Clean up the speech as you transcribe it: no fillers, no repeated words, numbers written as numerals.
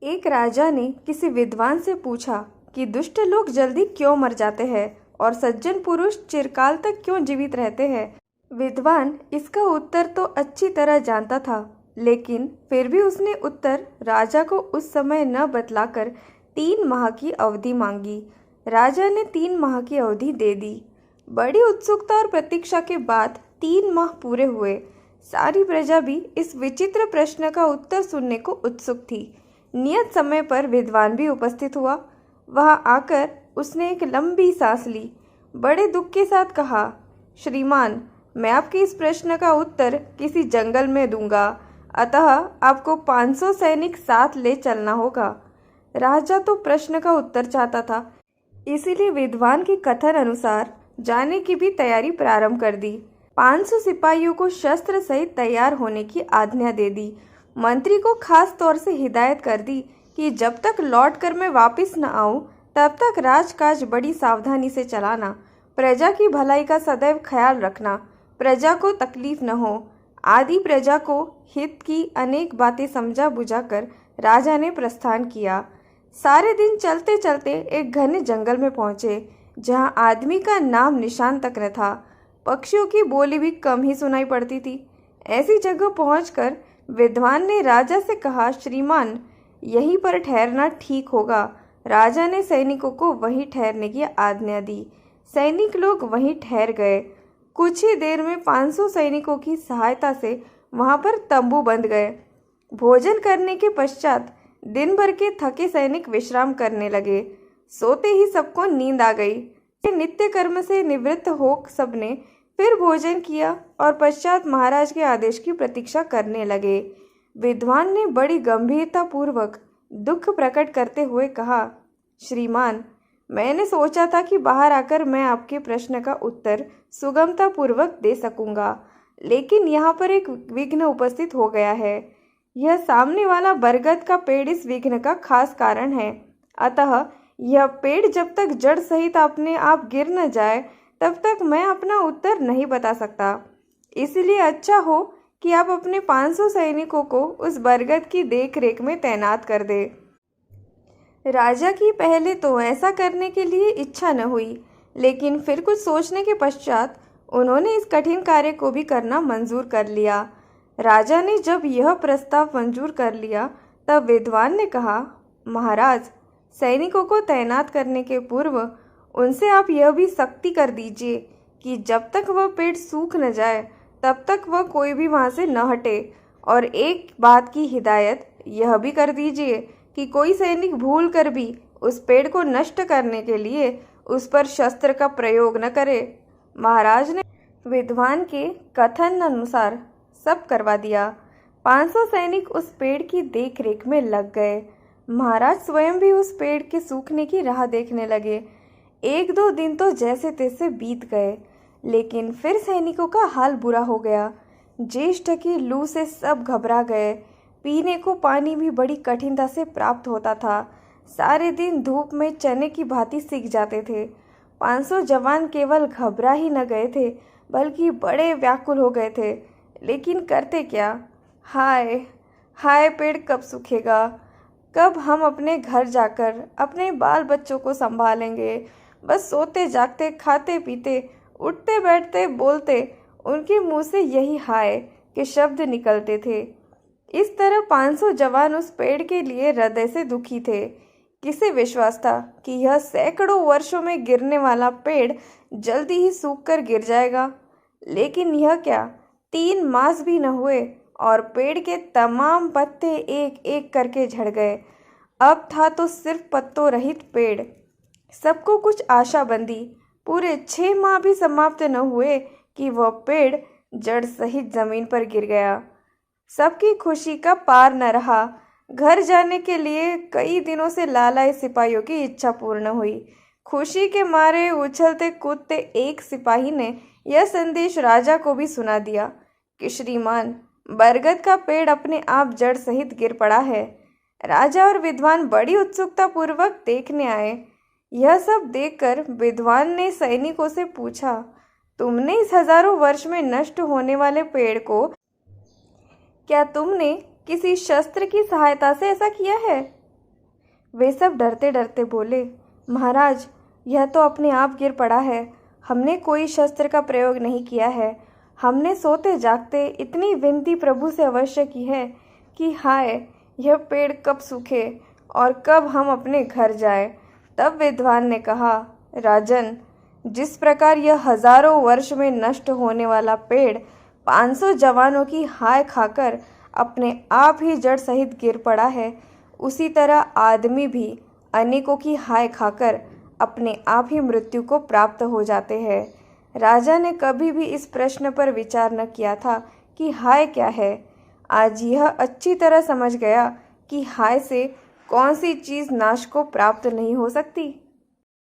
एक राजा ने किसी विद्वान से पूछा कि दुष्ट लोग जल्दी क्यों मर जाते हैं और सज्जन पुरुष चिरकाल तक क्यों जीवित रहते हैं। विद्वान इसका उत्तर तो अच्छी तरह जानता था, लेकिन फिर भी उसने उत्तर राजा को उस समय न बतलाकर 3 माह की अवधि मांगी। राजा ने 3 माह की अवधि दे दी। बड़ी उत्सुकता और प्रतीक्षा के बाद 3 माह पूरे हुए। सारी प्रजा भी इस विचित्र प्रश्न का उत्तर सुनने को उत्सुक थी। नियत समय पर विद्वान भी उपस्थित हुआ। वहां आकर उसने एक लंबी सांस ली। बड़े दुख के साथ कहा, श्रीमान, मैं आपके इस प्रश्न का उत्तर किसी जंगल में दूंगा, अतः आपको 500 सैनिक साथ ले चलना होगा। राजा तो प्रश्न का उत्तर चाहता था, इसीलिए विद्वान के कथन अनुसार जाने की भी तैयारी प्रारंभ कर दी। 500 सिपाहियों को शस्त्र सहित तैयार होने की आज्ञा दे दी। मंत्री को खास तौर से हिदायत कर दी कि जब तक लौट कर मैं वापिस न आऊं, तब तक राजकाज बड़ी सावधानी से चलाना, प्रजा की भलाई का सदैव ख्याल रखना, प्रजा को तकलीफ न हो आदि। प्रजा को हित की अनेक बातें समझा बुझाकर राजा ने प्रस्थान किया। सारे दिन चलते चलते एक घने जंगल में पहुंचे, जहां आदमी का नाम निशान तक न था। पक्षियों की बोली भी कम ही सुनाई पड़ती थी। ऐसी जगह पहुंचकर विद्वान ने राजा से कहा, श्रीमान, यहीं पर ठहरना ठीक होगा। राजा ने सैनिकों को वहीं ठहरने की आज्ञा दी। सैनिक लोग वहीं ठहर गए। कुछ ही देर में 500 सैनिकों की सहायता से वहां पर तंबू बंध गए। भोजन करने के पश्चात दिन भर के थके सैनिक विश्राम करने लगे। सोते ही सबको नींद आ गई। नित्य कर्म से निवृत्त हो सबने फिर भोजन किया और पश्चात महाराज के आदेश की प्रतीक्षा करने लगे। विद्वान ने बड़ी गंभीरता पूर्वक दुख प्रकट करते हुए कहा, श्रीमान, मैंने सोचा था कि बाहर आकर मैं आपके प्रश्न का उत्तर सुगमता पूर्वक दे सकूंगा, लेकिन यहाँ पर एक विघ्न उपस्थित हो गया है। यह सामने वाला बरगद का पेड़ इस विघ्न का खास कारण है। अतः यह पेड़ जब तक जड़ सहित अपने आप गिर न जाए, तब तक मैं अपना उत्तर नहीं बता सकता। इसलिए अच्छा हो कि आप अपने 500 सैनिकों को उस बरगद की देखरेख में तैनात कर दे। राजा की पहले तो ऐसा करने के लिए इच्छा न हुई, लेकिन फिर कुछ सोचने के पश्चात उन्होंने इस कठिन कार्य को भी करना मंजूर कर लिया। राजा ने जब यह प्रस्ताव मंजूर कर लिया, तब विद्वान ने कहा, महाराज, सैनिकों को तैनात करने के पूर्व उनसे आप यह भी सख्ती कर दीजिए कि जब तक वह पेड़ सूख न जाए, तब तक वह कोई भी वहां से न हटे। और एक बात की हिदायत यह भी कर दीजिए कि कोई सैनिक भूल कर भी उस पेड़ को नष्ट करने के लिए उस पर शस्त्र का प्रयोग न करे। महाराज ने विद्वान के कथन अनुसार सब करवा दिया। 500 सैनिक उस पेड़ की देखरेख में लग गए। महाराज स्वयं भी उस पेड़ के सूखने की राह देखने लगे। 1-2 दिन तो जैसे तैसे बीत गए, लेकिन फिर सैनिकों का हाल बुरा हो गया। ज्येष्ठ की लू से सब घबरा गए। पीने को पानी भी बड़ी कठिनता से प्राप्त होता था। सारे दिन धूप में चने की भांति सिक जाते थे। 500 जवान केवल घबरा ही न गए थे, बल्कि बड़े व्याकुल हो गए थे। लेकिन करते क्या? हाय हाय, पेड़ कब सूखेगा? कब हम अपने घर जाकर अपने बाल बच्चों को संभालेंगे? बस सोते जागते, खाते पीते, उठते बैठते, बोलते, उनके मुंह से यही हाय के शब्द निकलते थे। इस तरह 500 जवान उस पेड़ के लिए हृदय से दुखी थे। किसे विश्वास था कि यह सैकड़ों वर्षों में गिरने वाला पेड़ जल्दी ही सूख कर गिर जाएगा। लेकिन यह क्या, 3 मास भी न हुए और पेड़ के तमाम पत्ते एक एक करके झड़ गए। अब था तो सिर्फ पत्तों रहित पेड़। सबको कुछ आशा बंधी। पूरे 6 माह भी समाप्त न हुए कि वह पेड़ जड़ सहित जमीन पर गिर गया। सबकी खुशी का पार न रहा। घर जाने के लिए कई दिनों से लालाए सिपाहियों की इच्छा पूर्ण हुई। खुशी के मारे उछलते कूदते एक सिपाही ने यह संदेश राजा को भी सुना दिया कि श्रीमान, बरगद का पेड़ अपने आप जड़ सहित गिर पड़ा है। राजा और विद्वान बड़ी उत्सुकता पूर्वक देखने आए। यह सब देखकर विद्वान ने सैनिकों से पूछा, तुमने इस हजारों वर्ष में नष्ट होने वाले पेड़ को क्या तुमने किसी शस्त्र की सहायता से ऐसा किया है? वे सब डरते डरते बोले, महाराज, यह तो अपने आप गिर पड़ा है। हमने कोई शस्त्र का प्रयोग नहीं किया है। हमने सोते जागते इतनी विनती प्रभु से अवश्य की है कि हाय, यह पेड़ कब सूखे और कब हम अपने घर जाए। तब विद्वान ने कहा, राजन, जिस प्रकार यह हजारों वर्ष में नष्ट होने वाला पेड़ 500 जवानों की हाय खाकर अपने आप ही जड़ सहित गिर पड़ा है, उसी तरह आदमी भी अनेकों की हाय खाकर अपने आप ही मृत्यु को प्राप्त हो जाते हैं। राजा ने कभी भी इस प्रश्न पर विचार न किया था कि हाय क्या है। आज यह अच्छी तरह समझ गया कि हाय से कौन सी चीज़ नाश को प्राप्त नहीं हो सकती।